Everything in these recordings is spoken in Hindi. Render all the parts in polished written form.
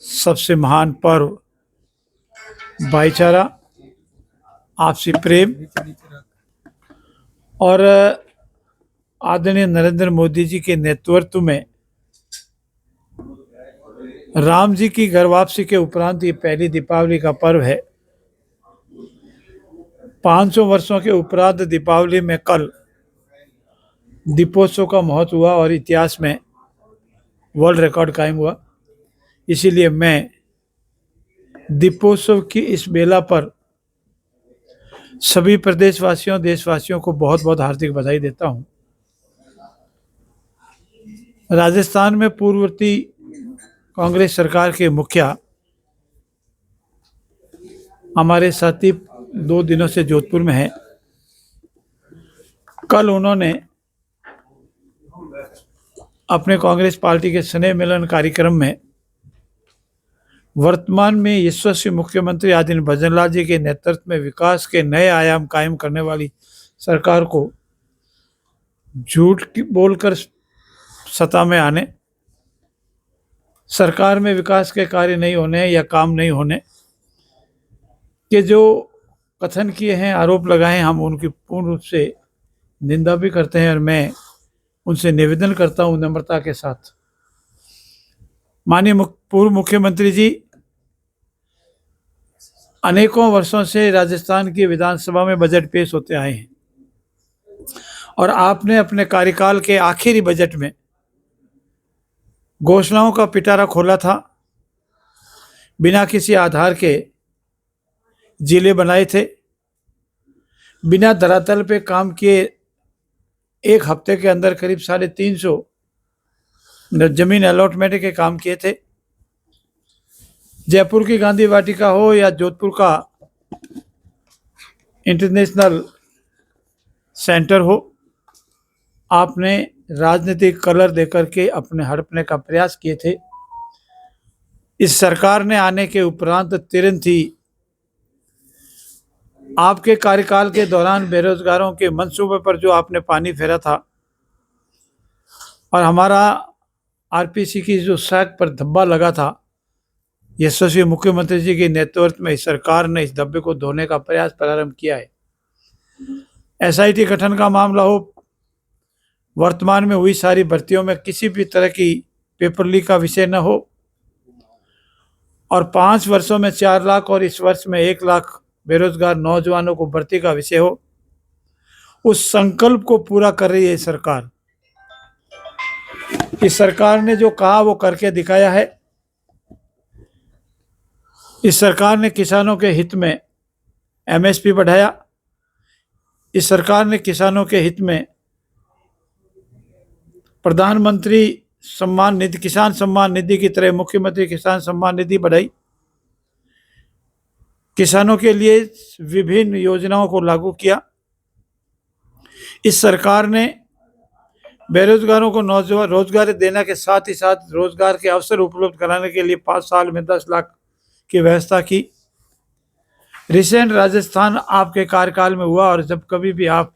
सबसे महान पर्व भाईचारा, आपसी प्रेम और आदरणीय नरेंद्र मोदी जी के नेतृत्व में राम जी की घर वापसी के उपरांत ये पहली दीपावली का पर्व है। 500 वर्षों के उपरांत दीपावली में कल दीपोत्सव का महत्व हुआ और इतिहास में वर्ल्ड रिकॉर्ड कायम हुआ। इसीलिए मैं दीपोत्सव की इस बेला पर सभी प्रदेशवासियों, देशवासियों को बहुत बहुत हार्दिक बधाई देता हूं। राजस्थान में पूर्ववर्ती कांग्रेस सरकार के मुखिया हमारे साथी 2 दिनों से जोधपुर में हैं। कल उन्होंने अपने कांग्रेस पार्टी के स्नेह मिलन कार्यक्रम में वर्तमान में यशस्वी मुख्यमंत्री आदरणीय भजनलाल जी के नेतृत्व में विकास के नए आयाम कायम करने वाली सरकार को झूठ बोलकर सत्ता में आने, सरकार में विकास के कार्य नहीं होने या काम नहीं होने के जो कथन किए हैं, आरोप लगाए हैं, हम उनकी पूर्ण रूप से निंदा भी करते हैं और मैं उनसे निवेदन करता हूं नम्रता के साथ। माननीय पूर्व मुख्यमंत्री जी अनेकों वर्षों से राजस्थान की विधानसभा में बजट पेश होते आए हैं और आपने अपने कार्यकाल के आखिरी बजट में घोषणाओं का पिटारा खोला था। बिना किसी आधार के जिले बनाए थे, बिना धरातल पे काम किए 1 हफ्ते के अंदर करीब 350 जमीन अलॉटमेंट के काम किए थे। जयपुर की गांधी वाटिका हो या जोधपुर का इंटरनेशनल सेंटर हो, आपने राजनीतिक कलर देकर के अपने हड़पने का प्रयास किए थे। इस सरकार ने आने के उपरांत तुरंत ही आपके कार्यकाल के दौरान बेरोजगारों के मंसूबे पर जो आपने पानी फेरा था और हमारा आरपीसी की जो सड़क पर धब्बा लगा था, यशस्वी मुख्यमंत्री जी के नेतृत्व में इस सरकार ने इस धब्बे को धोने का प्रयास प्रारंभ किया है। एसआईटी गठन का मामला हो, वर्तमान में हुई सारी भर्तियों में किसी भी तरह की पेपर लीक का विषय न हो और 5 वर्षों में 4 लाख और इस वर्ष में 1 लाख बेरोजगार नौजवानों को भर्ती का विषय हो, उस संकल्प को पूरा कर रही है सरकार। इस सरकार ने जो कहा वो करके दिखाया है। इस सरकार ने किसानों के हित में एमएसपी बढ़ाया। इस सरकार ने किसानों के हित में प्रधानमंत्री सम्मान निधि, किसान सम्मान निधि की तरह मुख्यमंत्री किसान सम्मान निधि बढ़ाई। किसानों के लिए विभिन्न योजनाओं को लागू किया। इस सरकार ने बेरोजगारों को रोजगार देने के साथ ही साथ रोजगार के अवसर उपलब्ध कराने के लिए 5 साल में 10 लाख की व्यवस्था की। रिसेंट राजस्थान आपके कार्यकाल में हुआ और जब कभी भी आप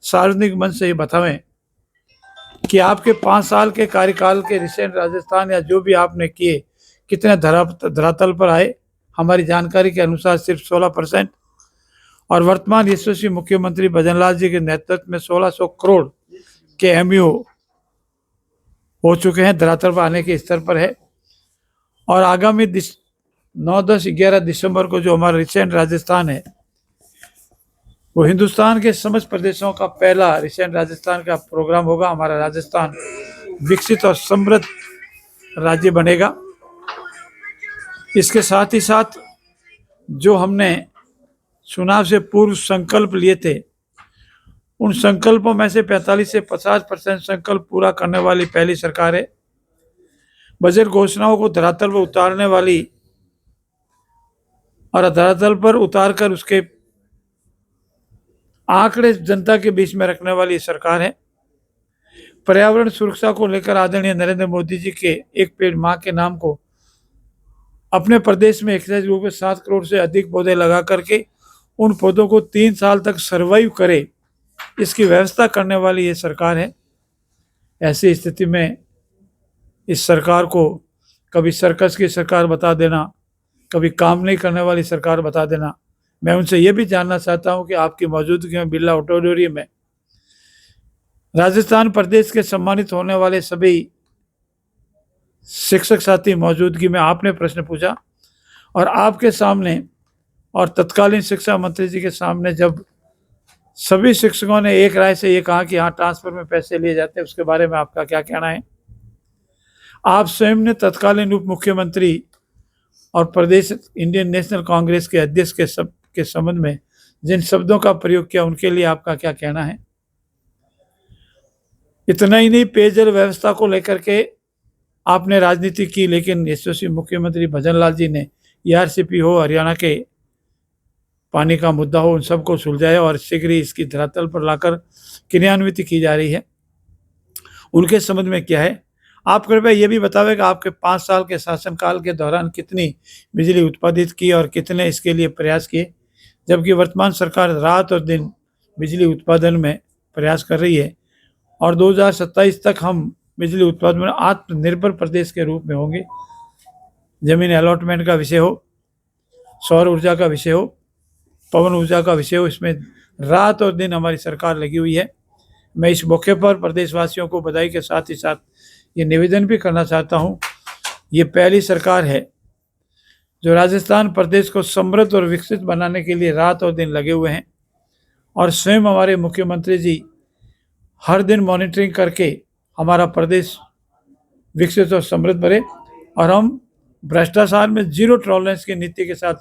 सार्वजनिक मंच से ये बतावें कि आपके 5 साल के कार्यकाल के रिसेंट राजस्थान या जो भी आपने किए कितने धरातल पर आए, हमारी जानकारी के अनुसार सिर्फ 16% और वर्तमान यशस्वी मुख्यमंत्री भजनलाल जी के नेतृत्व में 1600 करोड़ के एमयू हो चुके हैं, धरातल पर आने के स्तर पर है। और आगामी 9, 10, 11 दिसंबर को जो हमारा रिसेंट राजस्थान है वो हिंदुस्तान के समस्त प्रदेशों का पहला रिसेंट राजस्थान का प्रोग्राम होगा। हमारा राजस्थान विकसित और समृद्ध राज्य बनेगा। इसके साथ ही साथ जो हमने चुनाव से पूर्व संकल्प लिए थे, उन संकल्पों में से 45 से 50% संकल्प पूरा करने वाली पहली सरकार है। बजट घोषणाओं को धरातल पर उतारने वाली और धरातल पर उतारकर उसके आंकड़े जनता के बीच में रखने वाली सरकार है। पर्यावरण सुरक्षा को लेकर आदरणीय नरेंद्र मोदी जी के एक पेड़ मां के नाम को अपने प्रदेश में एक्साइज रूप में 7 करोड़ से अधिक पौधे लगा करके उन पौधों को 3 साल तक सर्वाइव करे, इसकी व्यवस्था करने वाली ये सरकार है। ऐसी स्थिति में इस सरकार को कभी सर्कस की सरकार बता देना, कभी काम नहीं करने वाली सरकार बता देना। मैं उनसे ये भी जानना चाहता हूं कि आपकी मौजूदगी में बिरला ऑडिटोरियम में राजस्थान प्रदेश के सम्मानित होने वाले सभी शिक्षक साथी मौजूदगी में आपने प्रश्न पूछा और आपके सामने और तत्कालीन शिक्षा मंत्री जी के सामने जब सभी शिक्षकों ने एक राय से ये कहा कि हाँ ट्रांसफर में पैसे लिए जाते हैं, उसके बारे में आपका क्या कहना है? आप स्वयं ने तत्कालीन उप मुख्यमंत्री और प्रदेश इंडियन नेशनल कांग्रेस के अध्यक्ष के संबंध में जिन शब्दों का प्रयोग किया उनके लिए आपका क्या कहना है? इतना ही नहीं, पेयजल व्यवस्था को लेकर के आपने राजनीति की, लेकिन यशस्वी मुख्यमंत्री भजन लाल जी ने ERCP हो, हरियाणा के पानी का मुद्दा हो, उन सबको सुलझाया और शीघ्र ही इसकी धरातल पर लाकर क्रियान्वित की जा रही है। उनके संबंध में क्या है? आप कृपया ये भी बतावें कि आपके 5 साल के शासनकाल के दौरान कितनी बिजली उत्पादित की और कितने इसके लिए प्रयास किए, जबकि वर्तमान सरकार रात और दिन बिजली उत्पादन में प्रयास कर रही है और 2027 तक हम बिजली उत्पादन में आत्मनिर्भर प्रदेश के रूप में होंगे। जमीन अलॉटमेंट का विषय हो, सौर ऊर्जा का विषय हो, पवन ऊर्जा का विषय हो, इसमें रात और दिन हमारी सरकार लगी हुई है। मैं इस मौके पर प्रदेशवासियों को बधाई के साथ ही साथ ये निवेदन भी करना चाहता हूँ, ये पहली सरकार है जो राजस्थान प्रदेश को समृद्ध और विकसित बनाने के लिए रात और दिन लगे हुए हैं और स्वयं हमारे मुख्यमंत्री जी हर दिन मॉनिटरिंग करके हमारा प्रदेश विकसित और समृद्ध बने और हम भ्रष्टाचार में जीरो टॉलरेंस की नीति के साथ